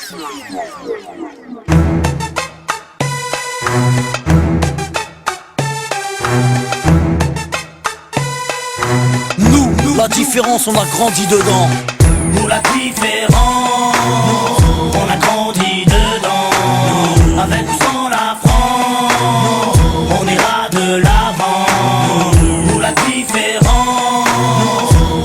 Nous, la différence, on a grandi dedans. Nous la différence, on a grandi dedans. Avec ou sans la France, on ira de l'avant. Nous la différence,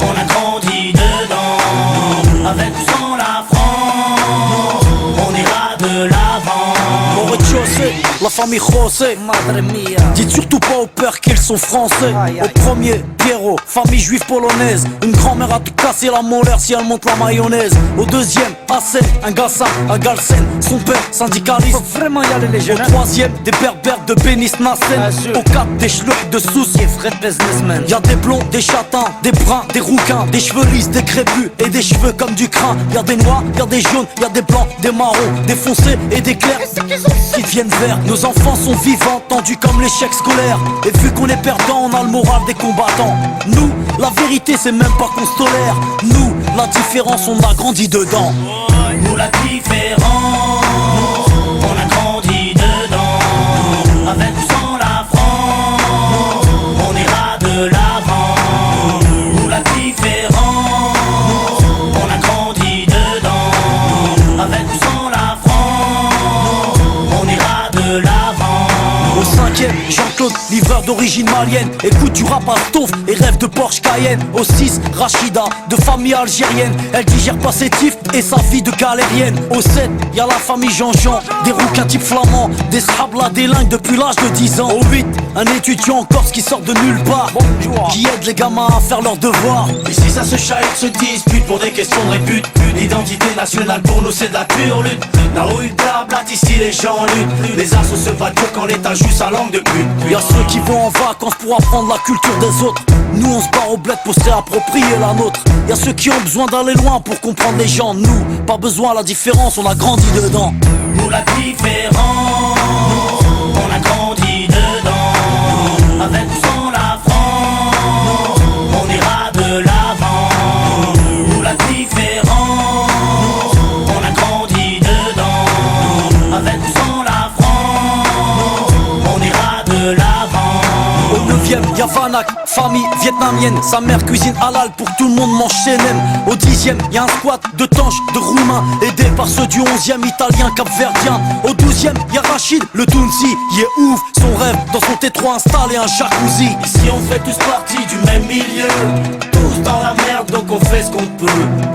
on a grandi dedans. Avec ou sans la France, on ira de l'avant. Au rez-de-chaussée, la famille José, madre mia. Dites surtout pas au père qu'ils sont français. Au premier, Pierrot, famille juive polonaise. Une grand-mère a te casser la molaire si elle monte la mayonnaise. Au deuxième, Hassen, un Gassin, un Galsen. Son père, syndicaliste. Faut vraiment y aller les jeunes. Au troisième, des berbères de Bénis Nassen. Au quatre, des schlucks de Sousse. Y'a des blonds, des châtains, des bruns, des rouquins, des cheveux lisses, des crépus et des cheveux comme du crin. Y'a des noirs, y'a des jaunes, y'a des blancs, des marrons, des foncés et des clairs qui deviennent verts. Nos enfants sont vivants, tendus comme l'échec scolaire. Et vu qu'on est perdant, on a le moral des combattants. Nous, la vérité c'est même pas qu'on se tolère. Nous, la différence, on a grandi dedans. Nous la différence, on a grandi dedans. Avec ou sans la France, on ira de l'avant. Nous la différence, on a grandi dedans. Avec ou sans la France, on ira de l'avant. Au cinquième, Jean-Claude, livreur d'origine malienne. Écoute du rap à Stouff et rêve de Porsche Cayenne. Au 6, Rachida, de famille algérienne. Elle digère pas ses tifs et sa vie de galérienne. Au 7, y'a la famille Jean-Jean, des rouquins type flamands, des shablas délingues depuis l'âge de 10 ans. Au 8, un étudiant en Corse qui sort de nulle part, qui aide les gamins à faire leurs devoirs. Ici ça se chahute, se dispute pour des questions de répute. L'identité nationale pour nous c'est de la pure lutte. La rue blablate, ici les gens luttent. Les assos se battent quand l'état joue sa langue de pute. Y'a ceux qui vont en vacances pour apprendre la culture des autres. Nous on se barre au bled pour se réapproprier la nôtre. Y'a ceux qui ont besoin d'aller loin pour comprendre les gens. Nous, pas besoin, la différence, on a grandi dedans. Nous la différence, on a grandi dedans. Avec ou sans la France, on ira de l'avant. Nous la différence, on a grandi dedans. Avec ou sans la France, on ira de l'avant. Au 9ème, y'a Vanak, famille vietnamienne. Sa mère cuisine halal pour que tout le monde mange chez Nem. Au 10ème, y'a un squat de tanches, de roumains, aidé par ceux du 11ème, italien, capverdien. Au 12ème, y'a Rachid, le Tounsi. Il est ouf, son rêve, dans son T3 installé un jacuzzi. Ici on fait tous partie du même milieu. Tous dans la merde donc on fait ce qu'on peut.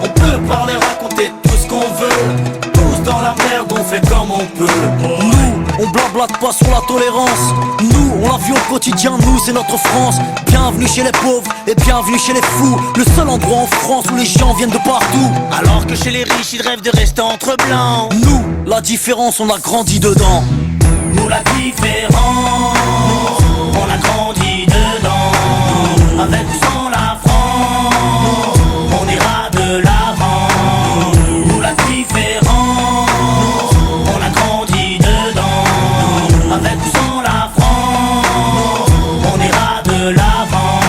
On peut parler, raconter tout ce qu'on veut. Tous dans la merde, on fait comme on peut. Nous, on blablate pas sur la tolérance. Nous, on la vit au quotidien, nous c'est notre France. Bienvenue chez les pauvres et bienvenue chez les fous. Le seul endroit en France où les gens viennent de partout. Alors que chez les riches ils rêvent de rester entre blancs. Nous, la différence, on a grandi dedans. Nous la différence, on a grandi dedans. Avec ou sans la France, on ira de l'avant. Nous la différence, on a grandi dedans. Avec ou sans la France, on ira de l'avant.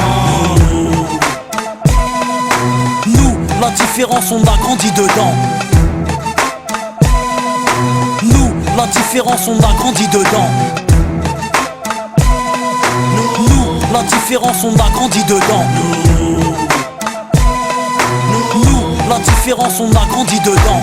Nous, la différence, on a grandi dedans. Nous, la différence, on a grandi dedans. Nous, la différence, on a grandi dedans. Nous, la différence, on a grandi dedans.